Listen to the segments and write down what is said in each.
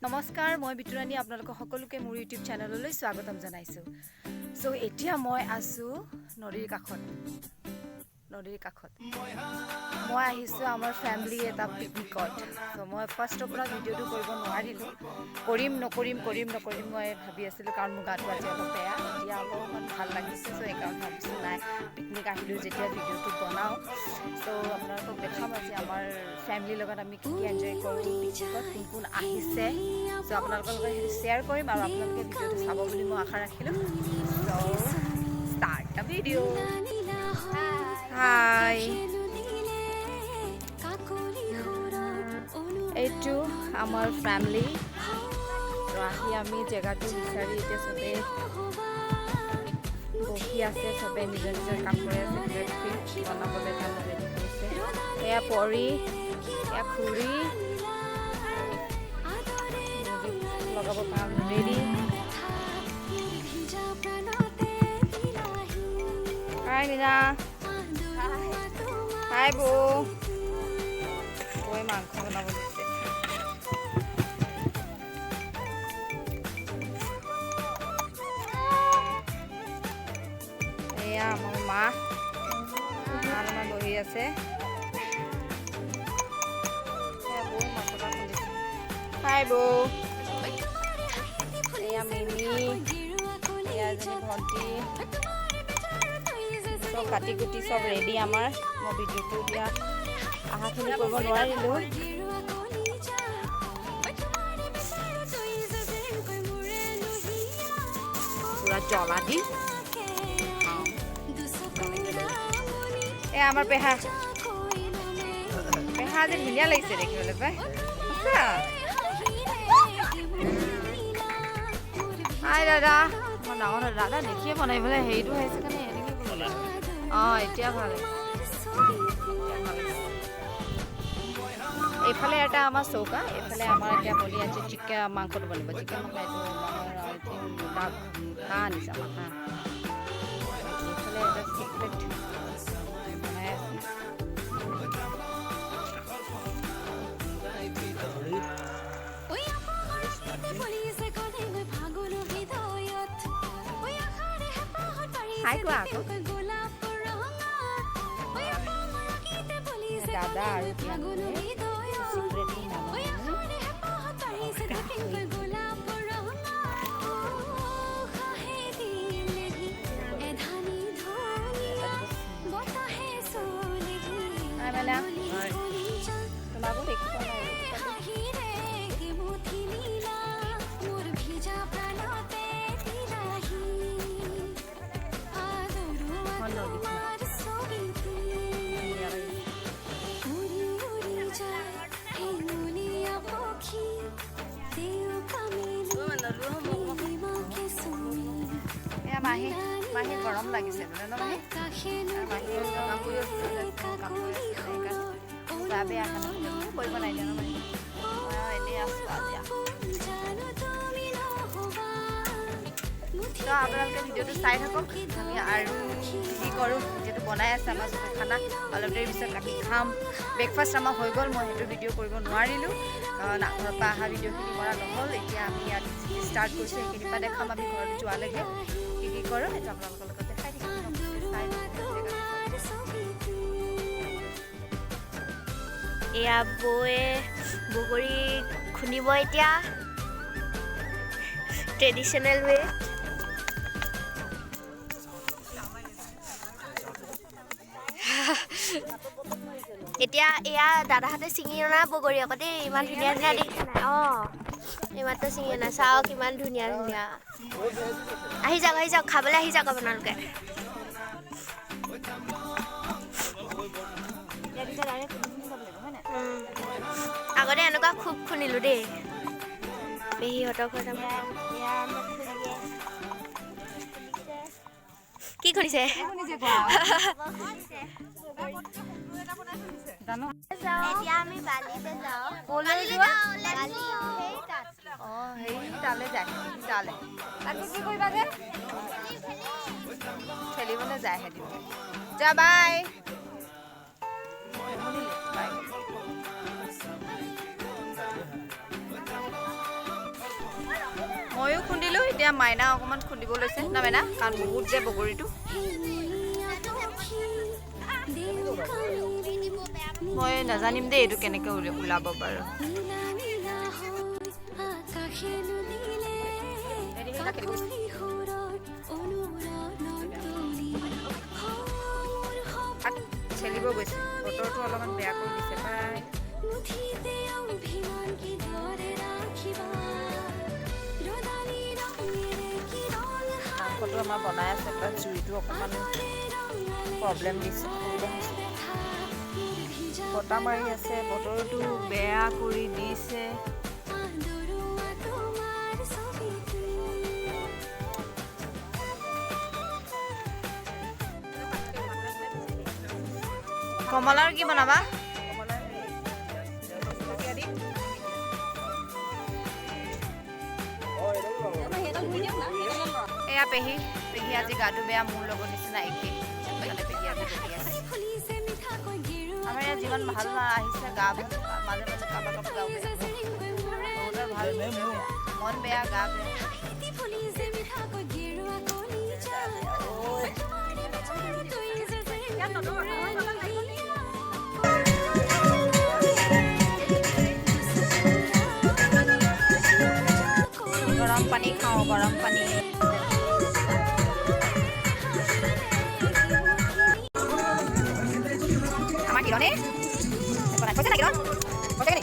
নমস্কাৰ মই বিতুৰাণী আপোনালোক সকলোকে মোৰ ইউটিউব চেনেললৈ স্বাগতম জনাইছো। সো এতিয়া মই আছো নদীৰ কাষত মই আহিছো আমাৰ ফ্যামিলি এটা পিকনিকত। সো মই ফাৰ্স্টৰ পৰা ভিডিওটো কৰিব নোৱাৰিলো, কৰিম নকৰিম মই ভাবি আছিলো কাৰণ মোৰ গাটো আজি অলপ বেয়া। এতিয়া অলপমান ভাল লাগিছে, সো এইকাৰণে ভাবিছো নাই পিকনিক আহিলো যেতিয়া ভিডিওটো বনাও। সো আপোনালোকক দেখাম আজি আমাৰ ফ্যামিলিৰ লগত আমি কি এনজয় কৰো, পিকনিকত কোন কোন আহিছে। সো আপোনালোকৰ লগত সেইটো শ্বেয়াৰ কৰিম আৰু আপোনালোকে ভিডিওটো চাব বুলি মই আশা ৰাখিলো। So start the video. Hi, এইটো আমাৰ ফ্যামিলি। আহি আমি জেগাটো বিচাৰি এতিয়া চবে বহি আছে, চবে নিজৰ নিজৰ কাম কৰি আছে। বনাবলৈ কাৰণে ৰেডি কৰিছে। এয়া পৰি, এয়া খুৰী লগাব কাৰণে ৰেডি। হাই মীনা, হাই বৌ। বৌয়ে মাংস বনাব দিছে। এয়া আমাৰ মা অলপমান বহি আছে। হাই বৌ। এয়া মিমি, এয়া এজনী ভণ্টি, চব কাটি কুটি চব ৰেডি আমাৰ। মই ভিডিওটো এতিয়া আহাখিনি কৰিব নোৱাৰিলোঁ। পুৰা জ্বলা দি এয়া আমাৰ পেহা যে ধুনীয়া লাগিছে দেখিবলৈ পাই। হাই দাদা, মই ডাঙৰ দাদা দেখিয়ে বনাইবলৈ হেৰিটো আহিছে কাৰণে এনেকৈ বনালে। অঁ এতিয়া ভাল। এইফালে এটা আমাৰ চৌকা, এইফালে আমাৰ এতিয়া বনি আছে চিকেন মাংসটো বনিব। চিকেন মাংস এইটো হাঁহ আনিছে আমাৰ হাঁহ। এইফালে এটা চিক্ৰেট বনাই আছে। হাই কোৱা আকৌ। দাদা আৰু তোমাকো দেখিব মাহী গৰম লাগিছে বোলে ন মাহী? গা বেয়া কাৰণে কৰিব নাই দিয়া ন মাহী? এনেই আছোঁ আজি। তো আপোনালোকে ভিডিওটো চাই থাকক। আমি আৰু কি কৰোঁ, যিহেতু বনাই আছে আমাৰ চবে খানা, অলপ দেৰি পিছত আমি খাম। ব্ৰেকফাষ্ট আমাৰ হৈ গ'ল, মই সেইটো ভিডিঅ' কৰিব নোৱাৰিলোঁ কাৰণ ঘৰৰ পৰা অহা ভিডিঅ'খিনি কৰা নহ'ল। এতিয়া আমি ইয়াত ষ্টাৰ্ট কৰিছোঁ, সেইখিনিৰ পৰা দেখাম আমি ঘৰত যোৱালৈকে কি কি কৰোঁ, সেইটো আপোনালোকৰ লগত দেখাই থাকিম। এয়া বৌয়ে বগৰী খুন্দিব এতিয়া ট্ৰেডিশ্যনেল ৱে। এতিয়া এয়া দাদাহঁতে ছিঙি অনা বগৰী আকৌ দেই, ইমান ধুনীয়া ধুনীয়া দেখিছে নাই? অঁ ইমানটো ছিঙি অনা, চাওক ইমান ধুনীয়া ধুনীয়া। আহি যাওক খাবলৈ আহি যাওক আপোনালোকে। আগতে এনেকুৱা খুব খুন্দিলোঁ দেই পেহীহঁতৰ ঘৰত। কি খুন্দিছে? এতিয়া আমি বালিতে যাওঁ। ক'লৈ যোৱা? বালি অঁ হেৰি তালৈ যায়, তালৈ তাকে কি কৰিবাগৈ? খেলিবলৈ যায় সিহঁতি। যা বাই। বাই। এতিয়া মাইনা অকণমান খুন্দিব লৈছে না মাইনা কাৰণ বহুত যে বগৰীটো মই নাজানিম দেই এইটো কেনেকৈ ওলাব বাৰু চেলিব গৈছে বতৰটো অলপমান বেয়া কৰি দিছে প্ৰায় মাংসটো আমাৰ বনাই আছে প্ৰায় জুইটো অকণমান প্ৰব্লেম দিছে বতাহ মাৰি আছে বতৰটো বেয়া কৰি দিছে কমলাৰ কি বনাবা এয়া পেহী আজি গাটো বেয়া মোৰ লগত নিচিনা একে আমাৰ ইয়াত যিমান ভাল আহিছে গা মাজে মাজে কাৰোবাৰ কাৰোবাৰ গাও বেয়া ভাল মন বেয়া গা বেয়া গৰম পানী খাওঁ গৰম পানী আমাৰ কিৰণে কৈছে না কিৰণ কৈছে নি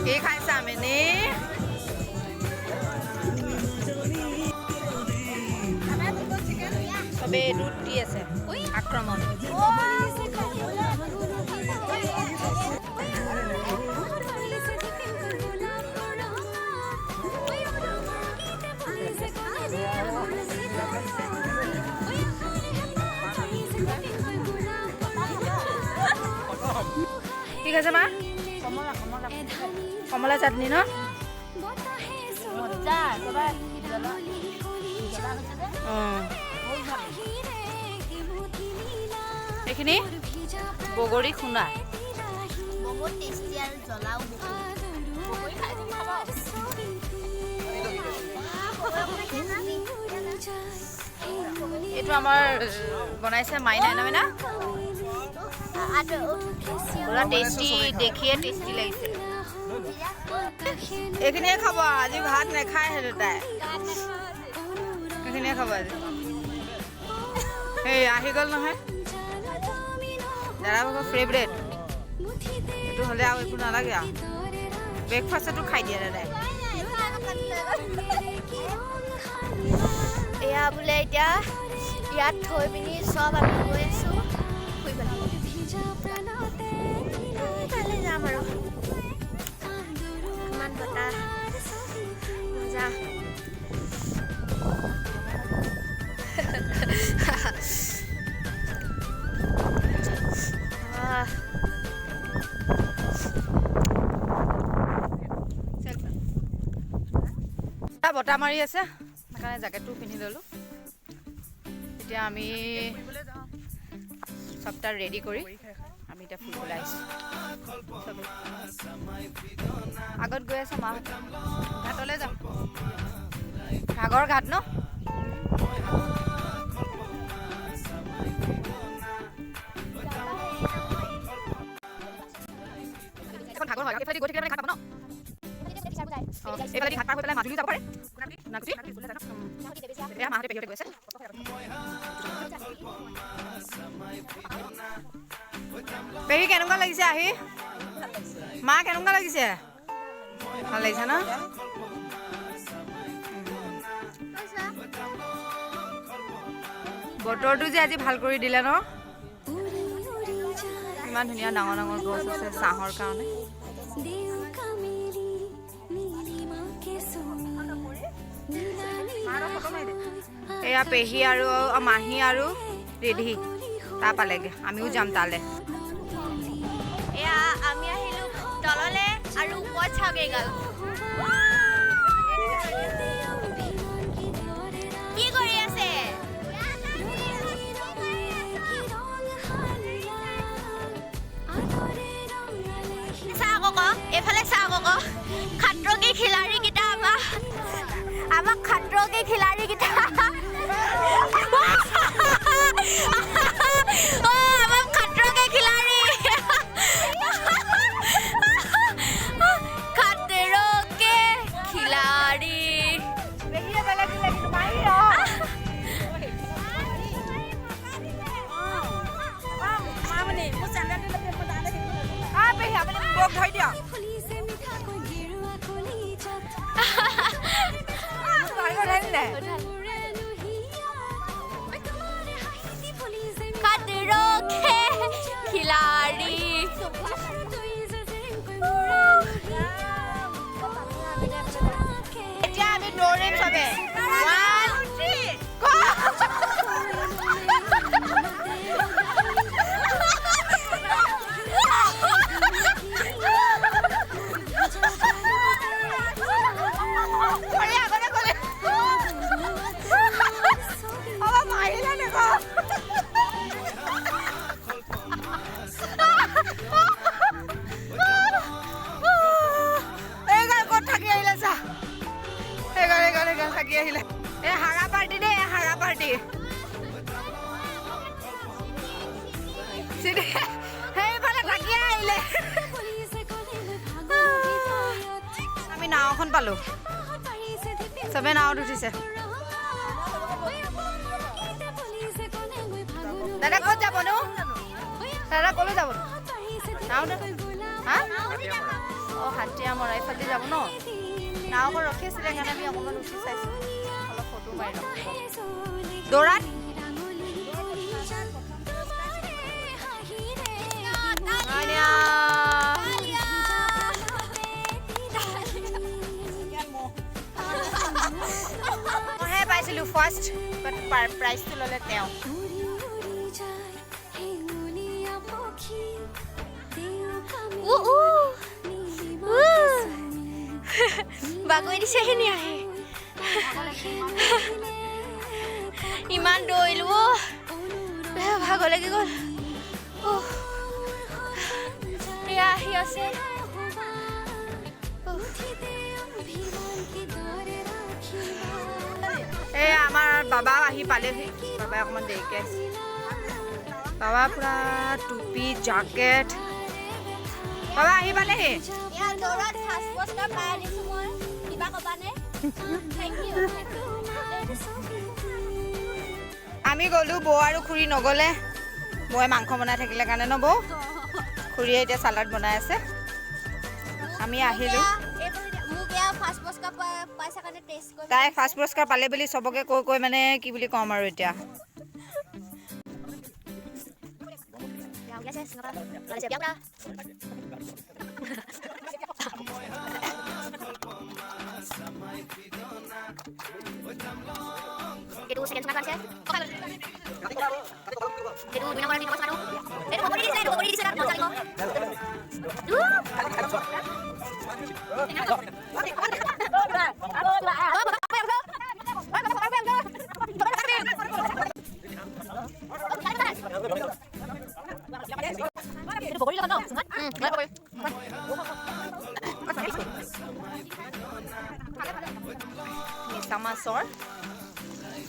কি খাইছা মিনি চবেই দুধ দি আছে আক্ৰমণ ঠিক আছে মা কমলা চাটনি ন এইখিনি বগৰী খুন্দা বহুত টেষ্টি আৰু জ্বলাও এইটো আমাৰ বনাইছে মাইনাই না মাইনা পুৰা টেষ্টি দেখিয়ে টেষ্টি লাগিছে এইখিনিয়ে খাব আজি ভাত নাখায় সেইটো তাই এইখিনিয়ে খাব আজি এই আহি গ'ল নহয় দাদা ভাগৰ ফেভৰেট এইটো হ'লে আৰু একো নালাগে আৰু ব্ৰেকফাষ্টতো খাই দিয়ে দাদাই এয়া বোলে এতিয়া ইয়াত থৈ পিনি চব আমি গৈ আছোঁ ফুৰিবলৈ কাইলৈ যাম আৰু ইমান বতাহ মজা বতাহ মাৰি আছে সেইকাৰণে জেকেটটো পিন্ধি ল'লোঁ এতিয়া আমি চবটা ৰেডি কৰি আমি এতিয়া ফুৰিবলৈ আহিছোঁ আগত গৈ আছে মাহঁত ঘাটলৈ যাম ঘাগৰ ঘাট ন এখন ঘাগৰ হয় এইফালে গৈ থাকিলে মানে ঘাট পাব ন এইফালে ঘাট পাৰ হৈ পেলাই মাজুলী যাব পাৰে এয়া মাহঁতে পেহীহঁতে গৈ আছে পেহী কেনেকুৱা লাগিছে আহি মা কেনেকুৱা লাগিছে ভাল লাগিছে ন বতৰটো যে আজি ভাল কৰি দিলে ন ইমান ধুনীয়া ডাঙৰ ডাঙৰ গছ আছে ছাঁহৰ কাৰণে এয়া পেহী আৰু মাহী আৰু ৰেধি তাৰ পালেগে আমিও যাম তালে এয়া আমি আহিলোঁ তললৈ আৰু ওপৰত চাওঁগে গ'ল কি খিলাড়ী কেইটা আমাৰ খাতৰকে খিলাড়ী খাতৰকে খিলাড়ী খাতৰকে খিলাড়ী এতিয়া আমি দৌৰিম চবে হাৰা পাৰ্টি দেই হাৰা পাৰ্টি সেইফালে থাকি আহিলে আমি নাও এখন পালো চবে নাৱত উঠিছে দাদা ক'ত যাব নো দাদা ক'লৈ যাব নাও হা অঁ হাতীয়া মৰা এইফালে যাব ন নাওখন ৰখি আছিলে কাৰণে আমি অকণমান উঠি চাইছোঁ অলপ ফটো মাৰি লওঁ দৌৰাত মইহে পাইছিলোঁ ফাৰ্ষ্ট বাট প্ৰাইজটো ল'লে তেওঁ বাগৰি দিছেখিনি আহে ইমান দৌৰিলো ভাগৰ লাগি গ'ল এয়া আহি আছে এই আমাৰ বাবাও আহি পালেহি বাবাই অকণমান দেৰিকৈ আছে বাবা পূৰা টুপি জাকেট বাবা আহি পালেহি আমি গ'লো বৌ আৰু খুৰী নগ'লে বৌয়ে মাংস বনাই থাকিলে কাৰণে ন বৌ খুৰীয়ে এতিয়া চালাড বনাই আছে আমি আহিলোঁ তাই ফাৰ্ষ্ট পুৰস্কাৰ পালে বুলি চবকে কৈ কৈ মানে কি বুলি ক'ম আৰু এতিয়া Itu second sunat kan Itu bina mana di nomor satu. Itu mau di sana, mau di sana, mau cari mau. Sama sor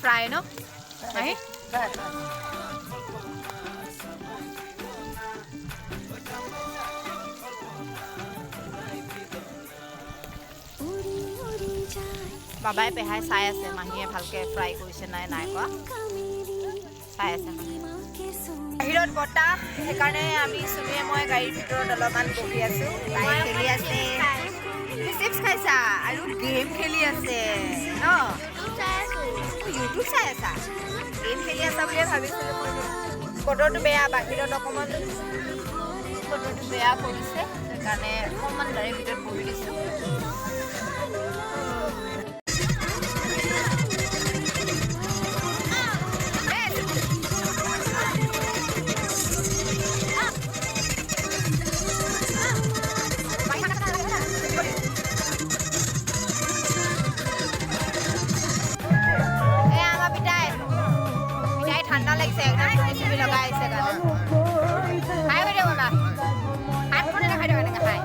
fry no nahi বাবাই পেহাই চাই আছে মাহীয়ে ভালকে ফ্ৰাই কৰিছে নাই নাই কোৱা চাই আছে বাহিৰত বতাহ সেইকাৰণে আমি চুমিয়ে মই গাড়ীৰ ভিতৰত অলপমান বহি আছো তাই খেলি আছে চিপছ খাইছা আৰু গেম খেলি আছে ন ইউটিউব চাই আছা গেম খেলি আছা বুলিয়ে ভাবিছিলোঁ বতৰটো বেয়া বাহিৰত অকণমান বতৰটো বেয়া কৰিছে সেইকাৰণে অকণমান গাড়ীৰ ভিতৰত বহি দিছোঁ ঠাণ্ডা লাগিছে একদম চুমি লগাই আহিছে কাৰণে খাই বাইদেউ বাবা হাতখনে নাখাই দিয়ক এনেকৈ খাই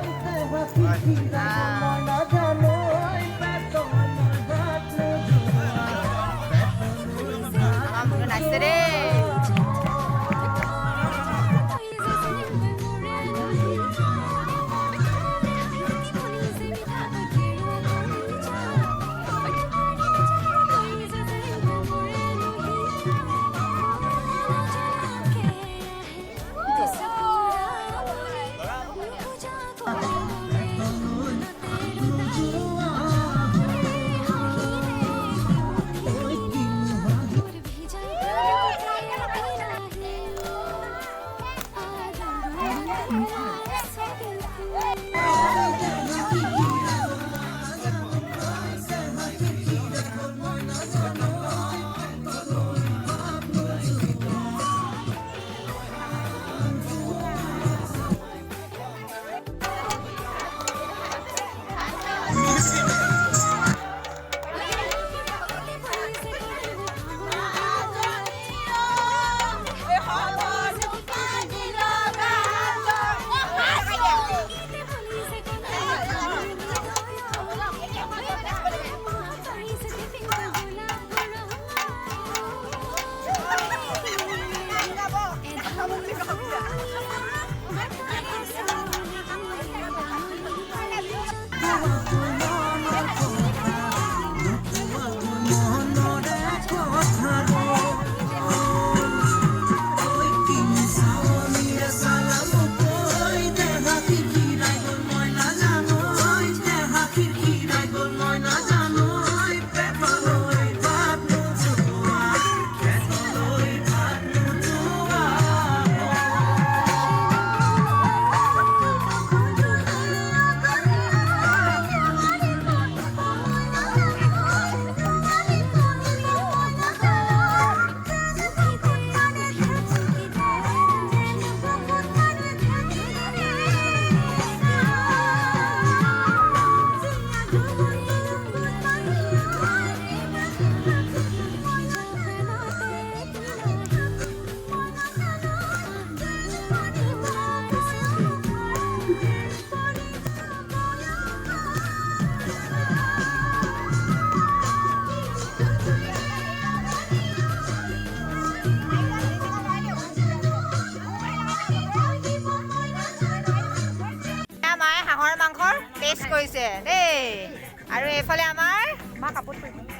আৰু এইফালে আমাৰ মা কাপোৰ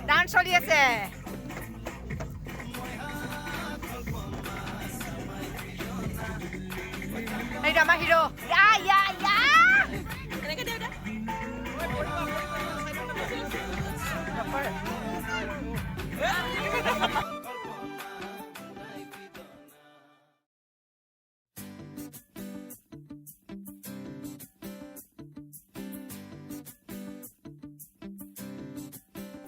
ডান্স চলি আছে এইটো আমাৰ হিৰো ইয়া ইয়া ইয়া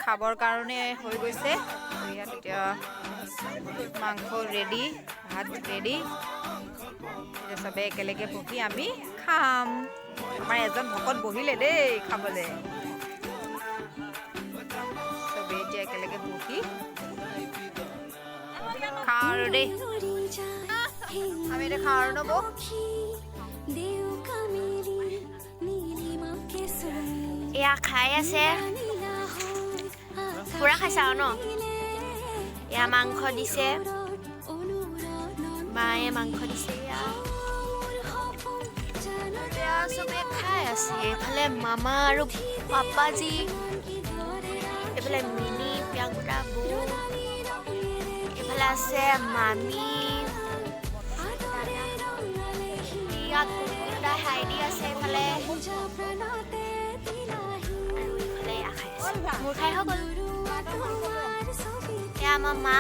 খাবৰ কাৰণে হৈ গৈছে ইয়াত এতিয়া মাংস ৰেডি ভাত ৰেডি এতিয়া চবে একেলগে বহি আমি খাম আমাৰ এজন ভকত বহিলে দেই খাবলৈ চবে এতিয়া একেলগে বহি খাওঁ আৰু দেই আমি এতিয়া খাওঁ আৰু নব এয়া খাই আছে পুৰা খাইছা আৰু ন এয়া মাংস দিছে মায়ে মাংস দিছে এয়া চবে খাই আছে এইফালে মামা আৰু পাপাজী এইফালে মিনি প্ৰিয়ংকা বৌ এইফালে আছে মামী হাইডি আছে এইফালে মোৰ খাই হৈ গ'ল এয়া আমাৰ মা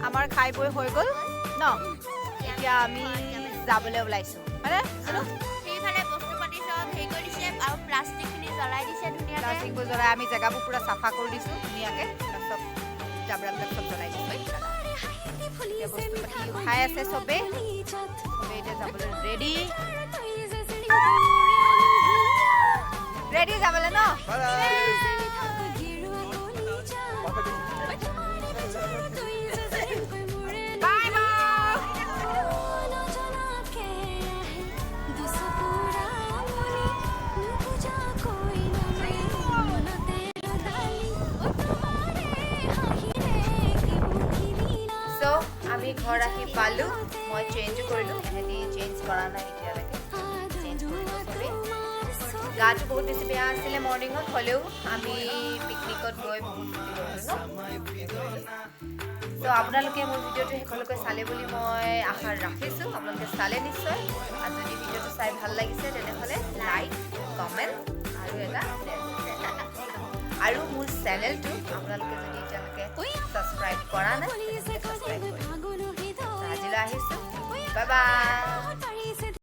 আমাৰ খাই বৈ হৈ গ'ল ন এতিয়া আমি যাবলৈ ওলাইছোঁ হয়নে সেইফালে বস্তু পাতি চব হেৰি কৰি দিছে আৰু প্লাষ্টিকখিনি জ্বলাই দিছে ধুনীয়াকৈ প্লাষ্টিকবোৰ জ্বলাই আমি জেগাবোৰ পূৰা চাফা কৰি দিছোঁ ধুনীয়াকৈ চব জাবৰাবিলাক চব জ্বলাই দিছোঁ এতিয়া বস্তু পাতি উঠাই আছে চবেই চবেই এতিয়া যাবলৈ ৰেডি যাবলৈ ন আমি ঘৰ আহি পালোঁ মই চেঞ্জো কৰিলোঁ এহেঁতি চেঞ্জ কৰা নাই এতিয়ালৈকে চেঞ্জ কৰিব চবেই গাটো বহুত বেছি বেয়া আছিলে মৰ্ণিঙত হ'লেও আমি পিকনিকত গৈ বহুত ফূৰ্তি কৰিলোঁ ন ত' আপোনালোকে মোৰ ভিডিঅ'টো শেষলৈকে চালে বুলি মই আশা ৰাখিছোঁ আপোনালোকে চালে নিশ্চয় আৰু যদি ভিডিঅ'টো চাই ভাল লাগিছে তেনেহ'লে লাইক কমেণ্ট আৰু এটা আৰু মোৰ চেনেলটো আপোনালোকে যদি এতিয়ালৈকে ছাবস্ক্ৰাইব কৰা নাই আজিলৈ আহিছোঁ বাই বাই